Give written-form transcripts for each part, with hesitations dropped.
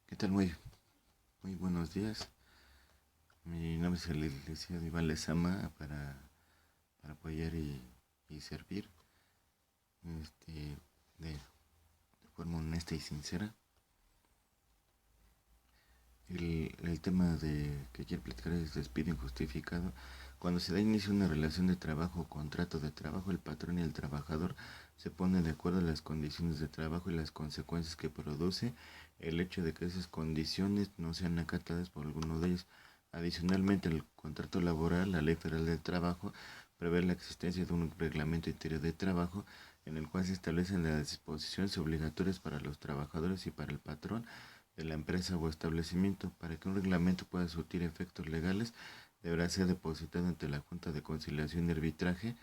¿Qué tal? Muy buenos días. Mi nombre es el licenciado Iván Lezama para apoyar y servir este, de forma honesta y sincera. El tema que quiero platicar es despido injustificado. Cuando se da inicio a una relación de trabajo o contrato de trabajo, el patrón y el trabajador se ponen de acuerdo en las condiciones de trabajo y las consecuencias que produce el hecho de que esas condiciones no sean acatadas por alguno de ellos. Adicionalmente, el contrato laboral, la Ley Federal del Trabajo, prevé la existencia de un reglamento interior de trabajo en el cual se establecen las disposiciones obligatorias para los trabajadores y para el patrón de la empresa o establecimiento. Para que un reglamento pueda surtir efectos legales, deberá ser depositado ante la Junta de Conciliación y Arbitraje.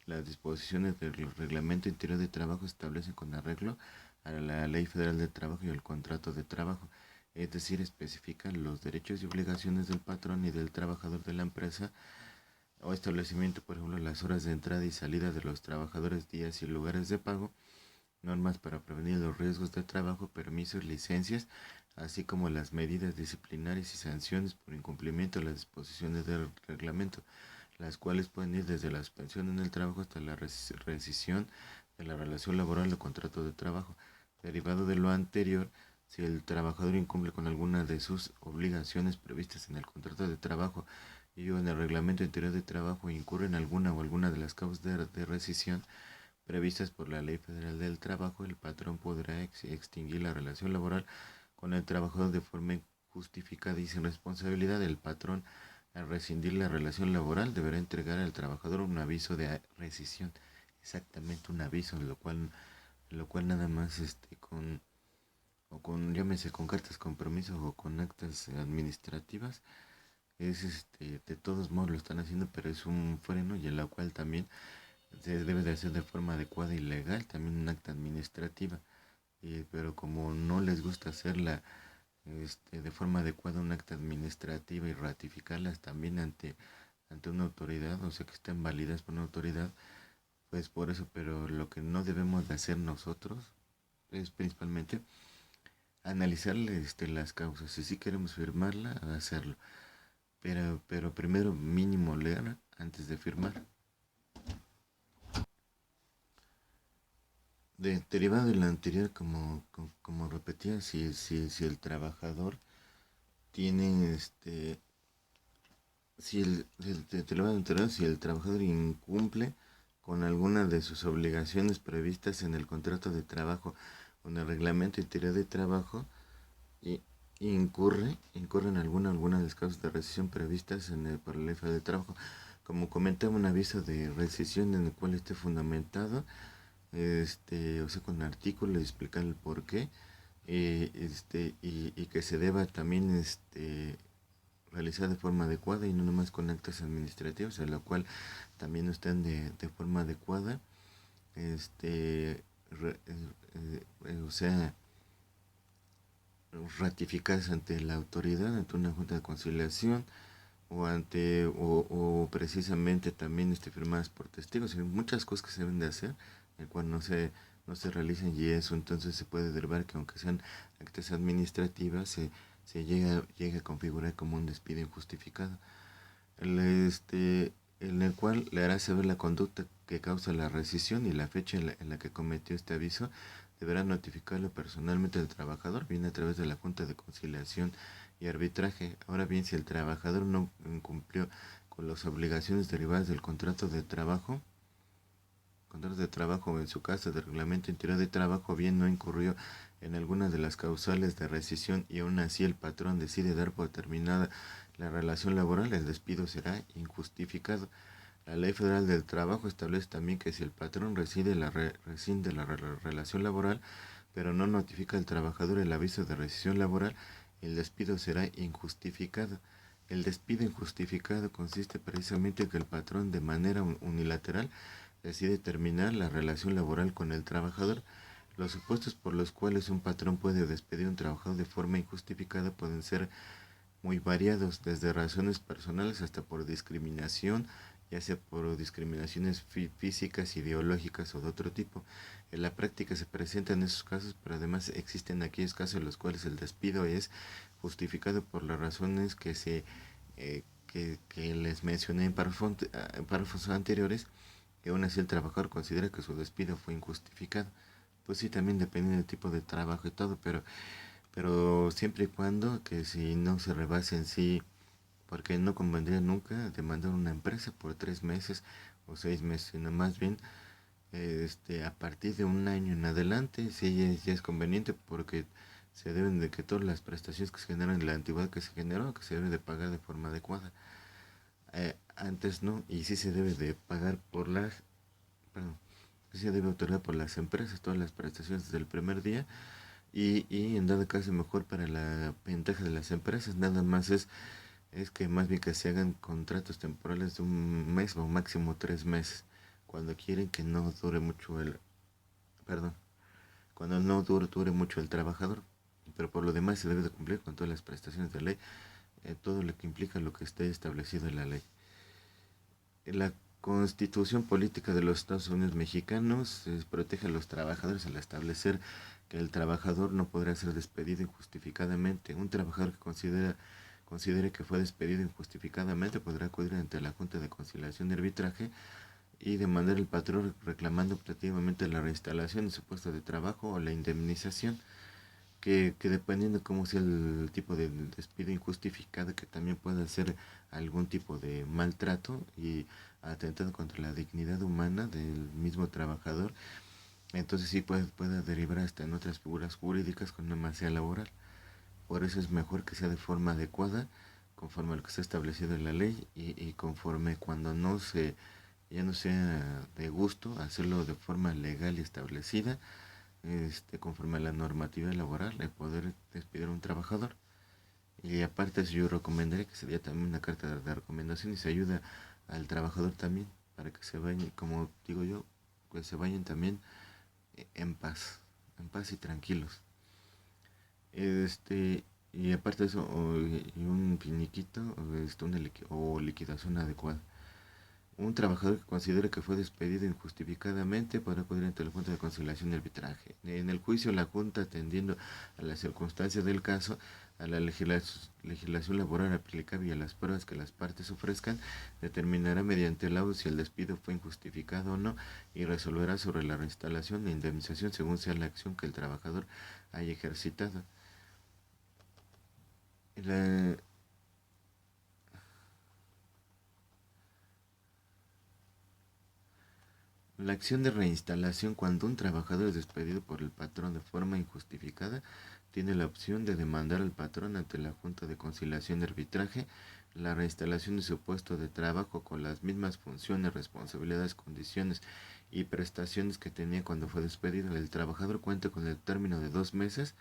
Las disposiciones del Reglamento Interior de Trabajo establecen con arreglo a la Ley Federal de Trabajo y al contrato de trabajo, es decir, especifican los derechos y obligaciones del patrón y del trabajador de la empresa o establecimiento, por ejemplo, las horas de entrada y salida de los trabajadores, días y lugares de pago, normas para prevenir los riesgos de trabajo, permisos, licencias, así como las medidas disciplinarias y sanciones por incumplimiento de las disposiciones del reglamento, las cuales pueden ir desde la suspensión en el trabajo hasta la rescisión de la relación laboral o contrato de trabajo. Derivado de lo anterior, si el trabajador incumple con alguna de sus obligaciones previstas en el contrato de trabajo y o en el reglamento interior de trabajo incurre en alguna o alguna de las causas de rescisión previstas por la Ley Federal del Trabajo, el patrón podrá extinguir la relación laboral con el trabajador de forma justificada y sin responsabilidad. El patrón, al rescindir la relación laboral, deberá entregar al trabajador un aviso de rescisión, exactamente un aviso, lo cual nada más llámese con cartas compromiso o con actas administrativas, de todos modos lo están haciendo, pero es un freno y en la cual también se debe de hacer de forma adecuada y legal, también un acta administrativa, pero como no les gusta hacerla de forma adecuada un acta administrativa y ratificarlas también ante una autoridad, o sea que estén válidas por una autoridad, pues por eso, pero lo que no debemos de hacer nosotros es principalmente analizar las causas, si sí queremos firmarla, hacerlo, pero primero mínimo leer antes de firmar. Derivado de lo anterior, como repetía, si el trabajador tiene derivado de lo anterior, si el trabajador incumple con alguna de sus obligaciones previstas en el contrato de trabajo o en el reglamento interior de trabajo, y incurre en alguna de las causas de rescisión previstas por la Ley Federal de Trabajo, como comentaba, un aviso de rescisión en el cual esté fundamentado, o sea, con artículos explicar el por qué, y que se deba también realizar de forma adecuada y no nomás con actas administrativas, a lo cual también no están de forma adecuada, o sea, ratificarse ante la autoridad, ante una junta de conciliación o precisamente también firmadas por testigos. Hay muchas cosas que se deben de hacer, el cual no se realizan, y eso entonces se puede derivar que aunque sean actas administrativas se llega a configurar como un despido injustificado, el, en el cual le hará saber la conducta que causa la rescisión y la fecha en la que cometió este aviso. Deberá notificarlo personalmente al trabajador, bien a través de la Junta de Conciliación y Arbitraje. Ahora bien, si el trabajador no cumplió con las obligaciones derivadas del contrato de trabajo, en su caso del reglamento interior de trabajo, bien no incurrió en alguna de las causales de rescisión y aún así el patrón decide dar por terminada la relación laboral, el despido será injustificado. La Ley Federal del Trabajo establece también que si el patrón rescinde la relación laboral, pero no notifica al trabajador el aviso de rescisión laboral, el despido será injustificado. El despido injustificado consiste precisamente en que el patrón de manera unilateral decide terminar la relación laboral con el trabajador. Los supuestos por los cuales un patrón puede despedir a un trabajador de forma injustificada pueden ser muy variados, desde razones personales hasta por discriminación, ya sea por discriminaciones físicas, ideológicas o de otro tipo. En la práctica se presentan esos casos, pero además existen aquellos casos en los cuales el despido es justificado por las razones que les mencioné en párrafos anteriores, que aún así el trabajador considera que su despido fue injustificado. Pues sí, también depende del tipo de trabajo y todo, pero siempre y cuando que si no se rebase en sí, porque no convendría nunca demandar una empresa por 3 meses o 6 meses, sino más bien a partir de un año en adelante, sí ya es conveniente porque se deben de que todas las prestaciones que se generan en la antigüedad que se generó, que se debe de pagar de forma adecuada. Antes no, y sí se debe de pagar perdón, sí se debe otorgar por las empresas todas las prestaciones desde el primer día y en dado caso mejor para la ventaja de las empresas, nada más es que más bien que se hagan contratos temporales de un mes o máximo 3 meses, cuando quieren que no dure mucho perdón, cuando no dure mucho el trabajador, pero por lo demás se debe de cumplir con todas las prestaciones de ley, todo lo que implica lo que esté establecido en la ley. La Constitución Política de los Estados Unidos Mexicanos protege a los trabajadores al establecer que el trabajador no podrá ser despedido injustificadamente. Un trabajador que considere que fue despedido injustificadamente podrá acudir ante la Junta de Conciliación y Arbitraje y demandar al patrón reclamando optativamente la reinstalación de su puesto de trabajo o la indemnización, que dependiendo cómo sea el tipo de despido injustificado, que también puede ser algún tipo de maltrato y atentado contra la dignidad humana del mismo trabajador, entonces sí puede derivar hasta en otras figuras jurídicas con una masa laboral. Por eso es mejor que sea de forma adecuada, conforme a lo que está establecido en la ley y conforme cuando ya no sea de gusto, hacerlo de forma legal y establecida, conforme a la normativa laboral, de poder despedir a un trabajador. Y aparte eso yo recomendaría que se dé también una carta de recomendación y se ayuda al trabajador también, para que se vayan, como digo yo, que se vayan también en paz y tranquilos. Este, y aparte de eso, y un finiquito, o liquidación adecuada. Un trabajador que considere que fue despedido injustificadamente podrá acudir ante la Junta de Conciliación y Arbitraje. En el juicio, la Junta, atendiendo a las circunstancias del caso, a la legislación laboral aplicable y a las pruebas que las partes ofrezcan, determinará mediante laudo si el despido fue injustificado o no y resolverá sobre la reinstalación e indemnización según sea la acción que el trabajador haya ejercitado. La, La acción de reinstalación: cuando un trabajador es despedido por el patrón de forma injustificada, tiene la opción de demandar al patrón ante la Junta de Conciliación y Arbitraje la reinstalación de su puesto de trabajo con las mismas funciones, responsabilidades, condiciones y prestaciones que tenía cuando fue despedido. El trabajador cuenta con el término de 2 meses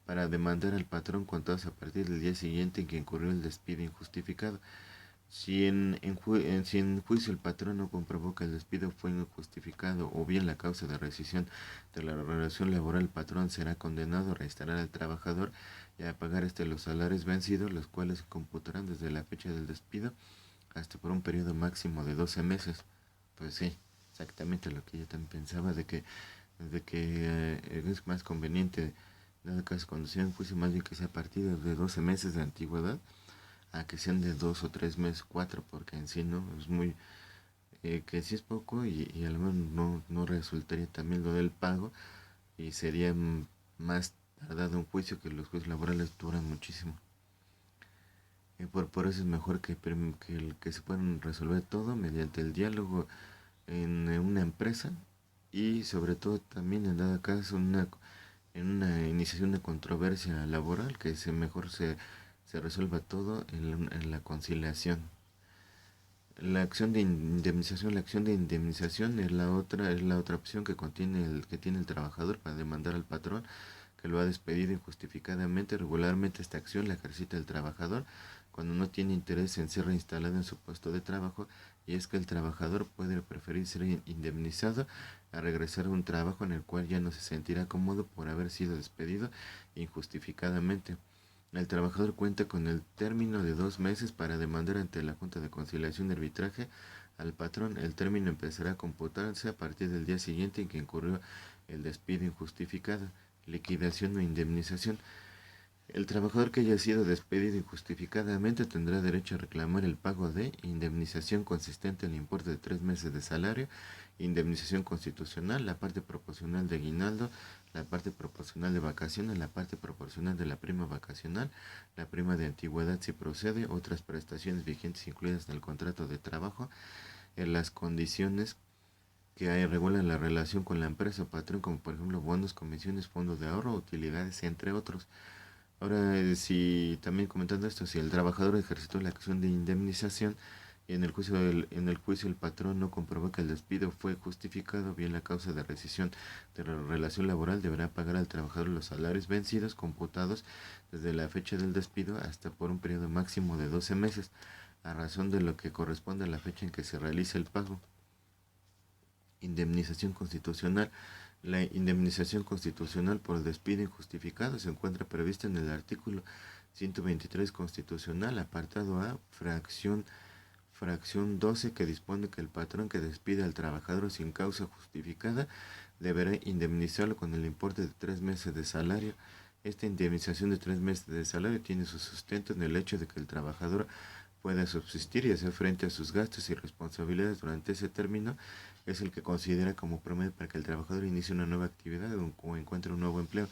para demandar al patrón contados a partir del día siguiente en que incurrió el despido injustificado. Si en juicio el patrón no comprobó que el despido fue injustificado o bien la causa de rescisión de la relación laboral, el patrón será condenado a reinstalar al trabajador y a pagar los salarios vencidos, los cuales se computarán desde la fecha del despido hasta por un periodo máximo de 12 meses. Pues sí, exactamente lo que yo también pensaba, de que es más conveniente, en dado caso, cuando sea un juicio, más bien que sea a partir de 12 meses de antigüedad, a que sean de 2 o 3 meses, 4, porque en sí no es muy, que sí es poco y a lo mejor no resultaría también lo del pago y sería más tardado un juicio, que los juicios laborales duran muchísimo. Por eso es mejor que se puedan resolver todo mediante el diálogo en una empresa, y sobre todo también en dado caso en una iniciación de controversia laboral, que se resuelva todo en la conciliación. La acción de indemnización es la otra opción que tiene el trabajador para demandar al patrón que lo ha despedido injustificadamente. Regularmente esta acción la ejercita el trabajador cuando no tiene interés en ser reinstalado en su puesto de trabajo, y es que el trabajador puede preferir ser indemnizado a regresar a un trabajo en el cual ya no se sentirá cómodo por haber sido despedido injustificadamente. El trabajador cuenta con el término de 2 meses para demandar ante la Junta de Conciliación y Arbitraje al patrón. El término empezará a computarse a partir del día siguiente en que incurrió el despido injustificado, liquidación o indemnización. El trabajador que haya sido despedido injustificadamente tendrá derecho a reclamar el pago de indemnización consistente en el importe de 3 meses de salario, indemnización constitucional, la parte proporcional de aguinaldo, la parte proporcional de vacaciones, la parte proporcional de la prima vacacional, la prima de antigüedad si procede, otras prestaciones vigentes incluidas en el contrato de trabajo, en las condiciones que regulan la relación con la empresa o patrón, como por ejemplo bonos, comisiones, fondos de ahorro, utilidades, entre otros. Ahora, si también comentando esto, si el trabajador ejercitó la acción de indemnización y en el juicio el patrón no comprobó que el despido fue justificado, bien la causa de rescisión de la relación laboral deberá pagar al trabajador los salarios vencidos computados desde la fecha del despido hasta por un periodo máximo de 12 meses, a razón de lo que corresponde a la fecha en que se realice el pago. Indemnización constitucional. La indemnización constitucional por despido injustificado se encuentra prevista en el artículo 123 constitucional, apartado A, fracción 12, que dispone que el patrón que despide al trabajador sin causa justificada deberá indemnizarlo con el importe de 3 meses de salario. Esta indemnización de 3 meses de salario tiene su sustento en el hecho de que el trabajador pueda subsistir y hacer frente a sus gastos y responsabilidades durante ese término. Es el que considera como promedio para que el trabajador inicie una nueva actividad o encuentre un nuevo empleo.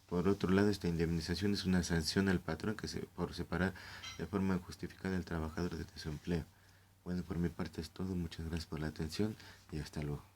Por otro lado, esta indemnización es una sanción al patrón por separar de forma injustificada al trabajador de su empleo. Bueno, por mi parte es todo. Muchas gracias por la atención y hasta luego.